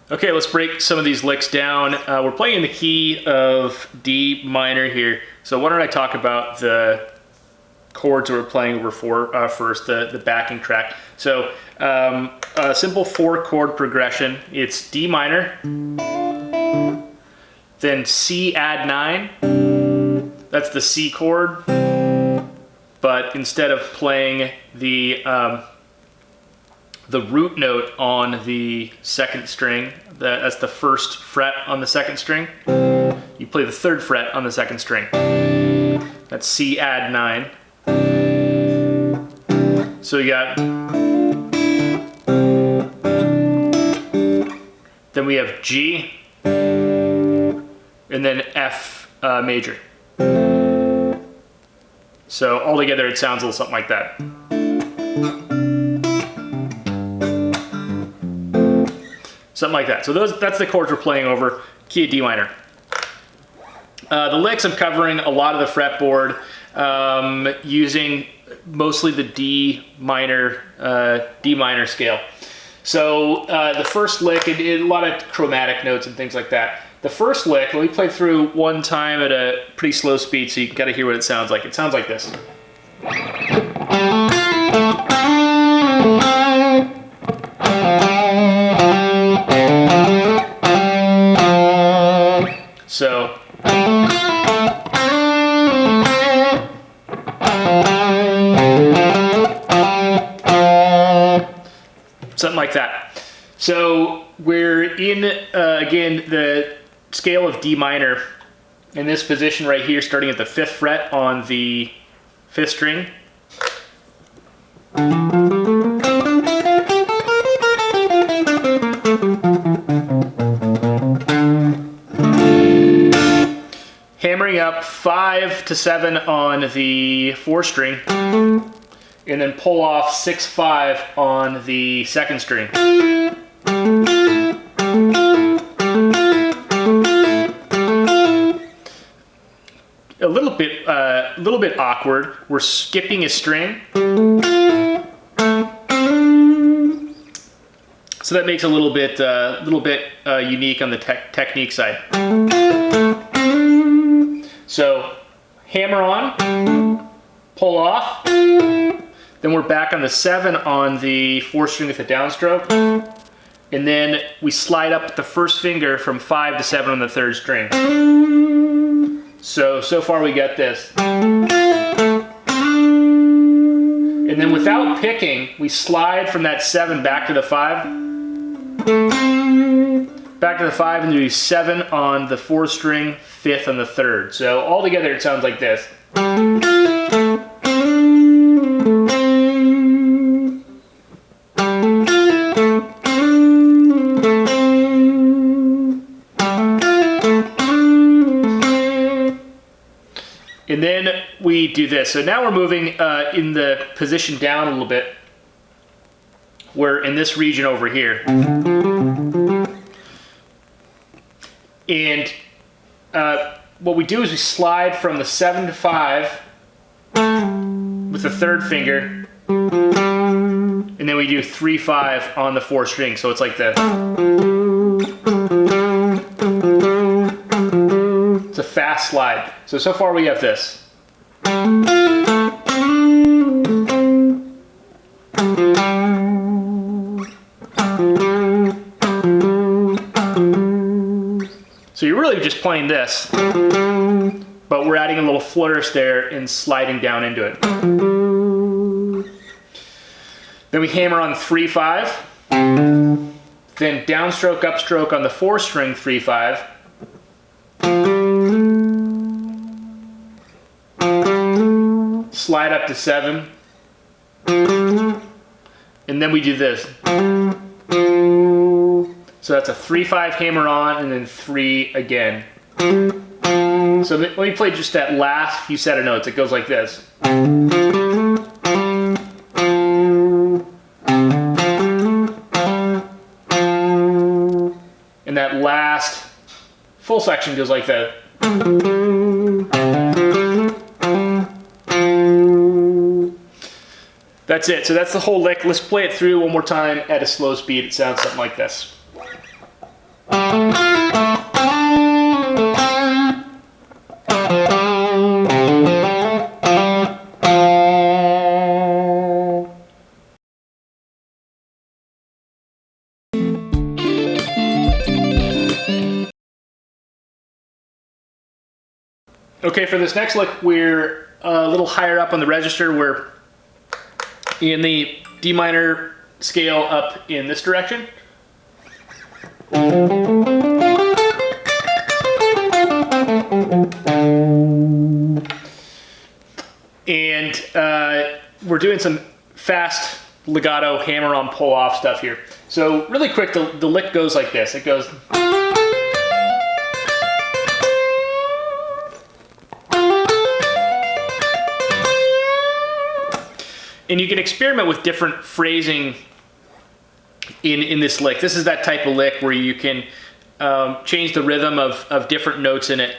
Okay, let's break some of these licks down. We're playing in the key of D minor here. So why don't I talk about the chords that we're playing over first, the backing track. So a simple 4-chord progression. It's D minor, then C add 9. That's the C chord, but instead of playing the root note on the 2nd string, that's the 1st fret on the 2nd string, you play the 3rd fret on the 2nd string. That's C add 9. So you got, then we have G, and then F major. So all together it sounds a little something like that. Something like that. So that's the chords we're playing over, key of D minor. The licks, I'm covering a lot of the fretboard using mostly the D minor scale. So the first lick, a lot of chromatic notes and things like that. The first lick, we played through one time at a pretty slow speed, so you gotta hear what it sounds like. It sounds like this. So something like that. So we're in, again, the scale of D minor in this position right here, starting at the 5th fret on the 5th string. Hammering up 5 to 7 on the 4th string, and then pull off 6-5 on the 2nd string. A little bit awkward. We're skipping a string, so that makes a little bit unique on the technique side. So hammer on, pull off, then we're back on the 7 on the 4th string with a downstroke, and then we slide up the 1st finger from 5 to 7 on the 3rd string. So far we got this. And then without picking, we slide from that 7 back to the 5. Back to the 5 and do 7 on the 4th string, 5th on the 3rd. So all together it sounds like this. And then we we do this. So now we're moving in the position down a little bit. We're in this region over here. And what we do is we slide from the 7 to 5 with the third finger, and then we do 3-5 on the 4th string. So it's like the, it's a fast slide. So far we have this. So you're really just playing this, but we're adding a little flourish there and sliding down into it. Then we hammer on 3-5, then downstroke, upstroke on the 4th string 3-5, slide up to 7, and then we do this. So that's a 3-5 hammer on, and then 3 again. So let me play just that last few set of notes. It goes like this. And that last full section goes like that. That's it. So that's the whole lick. Let's play it through one more time at a slow speed. It sounds something like this. Okay, for this next lick, we're a little higher up on the register. We're in the D minor scale up in this direction. And we're doing some fast legato hammer on pull off stuff here. So really quick, the lick goes like this. It goes. And you can experiment with different phrasing in this lick. This is that type of lick where you can change the rhythm of different notes in it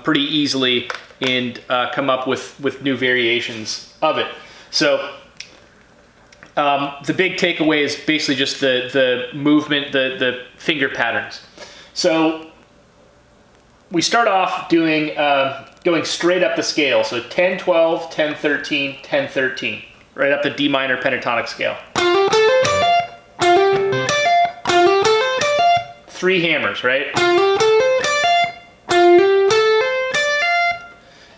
pretty easily and come up with new variations of it. So the big takeaway is basically just the movement, the finger patterns. So we start off doing going straight up the scale. So 10, 12, 10, 13, 10, 13. Right up the D minor pentatonic scale. 3 hammers, right?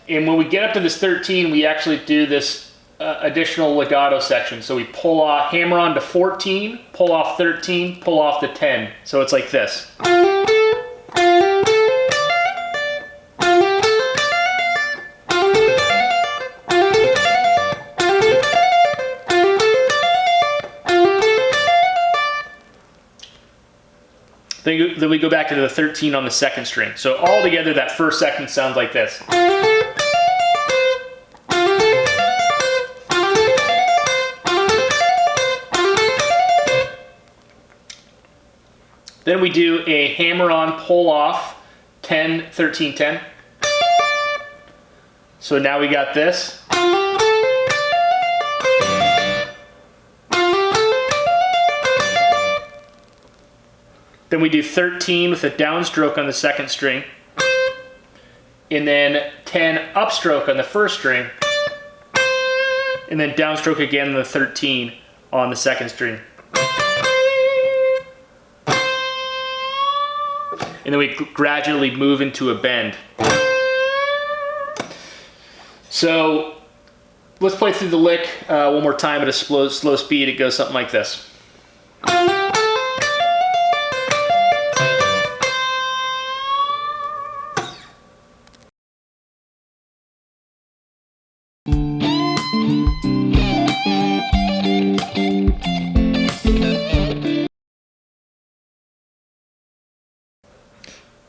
And when we get up to this 13, we actually do this additional legato section. So we pull off, hammer on to 14, pull off 13, pull off to 10. So it's like this. Then we go back to the 13 on the 2nd string. So all together, that first section sounds like this. Then we do a hammer on, pull off, 10, 13, 10. So now we got this. Then we do 13 with a downstroke on the 2nd string, and then 10 upstroke on the 1st string, and then downstroke again on the 13 on the 2nd string. And then we gradually move into a bend. So let's play through the lick one more time at a slow speed. It goes something like this.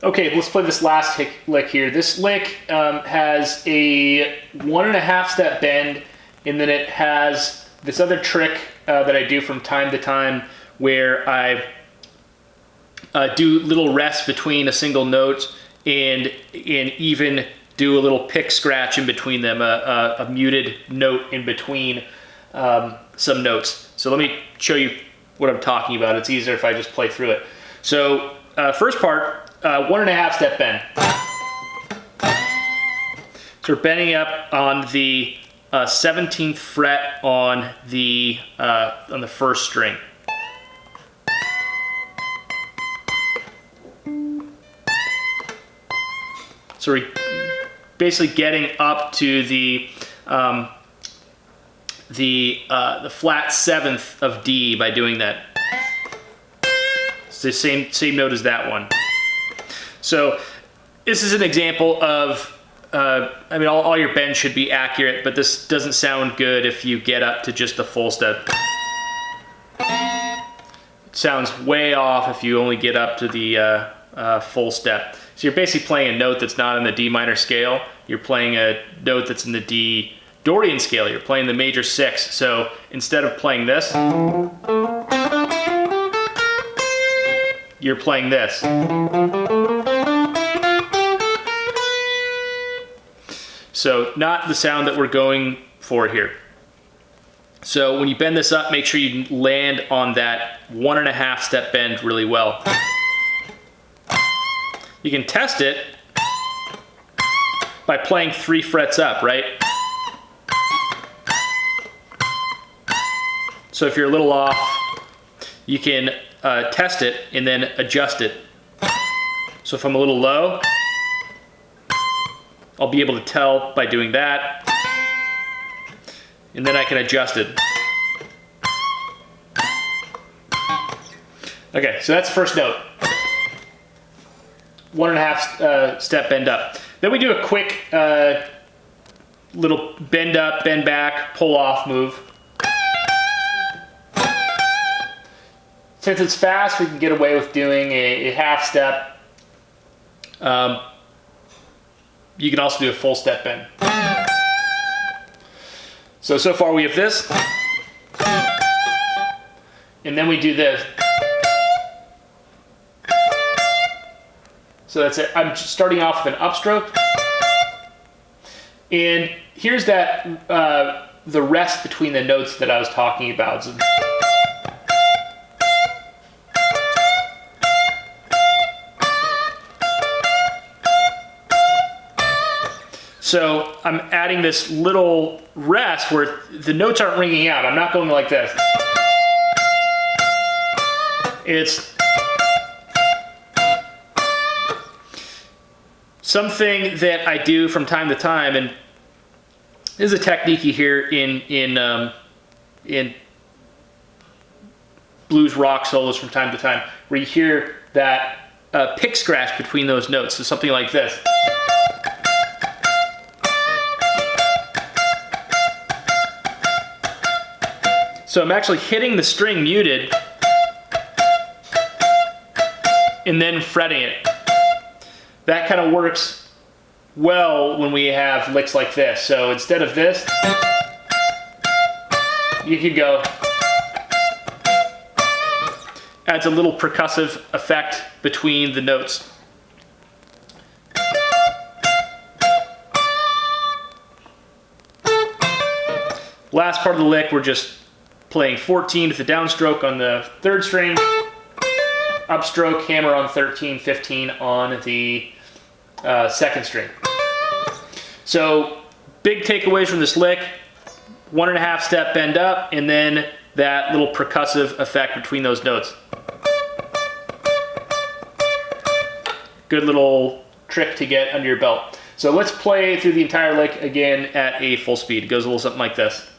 Okay, let's play this last lick here. This lick has a 1.5 step bend, and then it has this other trick that I do from time to time where I do little rests between a single note and even do a little pick scratch in between them, a muted note in between some notes. So let me show you what I'm talking about. It's easier if I just play through it. So first part, 1.5 step bend. So we're bending up on the 17th fret on the first string. So we're basically getting up to the flat 7th of D by doing that. It's the same note as that one. So this is an example of, I mean, all your bends should be accurate, but this doesn't sound good if you get up to just the full step. It sounds way off if you only get up to the full step. So you're basically playing a note that's not in the D minor scale. You're playing a note that's in the D Dorian scale. You're playing the major 6. So instead of playing this, you're playing this. So not the sound that we're going for here. So when you bend this up, make sure you land on that 1.5 step bend really well. You can test it by playing 3 frets up, right? So if you're a little off, you can test it and then adjust it. So if I'm a little low, I'll be able to tell by doing that, and then I can adjust it. Okay, so that's the first note. 1.5 step bend up. Then we do a quick little bend up, bend back, pull off move. Since it's fast, we can get away with doing a half step. You can also do a full step bend. So far we have this, and then we do this. So that's it. I'm just starting off with an upstroke. And here's that the rest between the notes that I was talking about. So I'm adding this little rest where the notes aren't ringing out. I'm not going like this. It's something that I do from time to time, and there's a technique you hear in blues rock solos from time to time, where you hear that pick scratch between those notes. So something like this. So I'm actually hitting the string muted and then fretting it. That kind of works well when we have licks like this. So instead of this, you could go, adds a little percussive effect between the notes. Last part of the lick, we're just playing 14 with the downstroke on the 3rd string, upstroke, hammer on 13, 15 on the 2nd string. So big takeaways from this lick: 1.5 step bend up, and then that little percussive effect between those notes. Good little trick to get under your belt. So let's play through the entire lick again at a full speed. It goes a little something like this.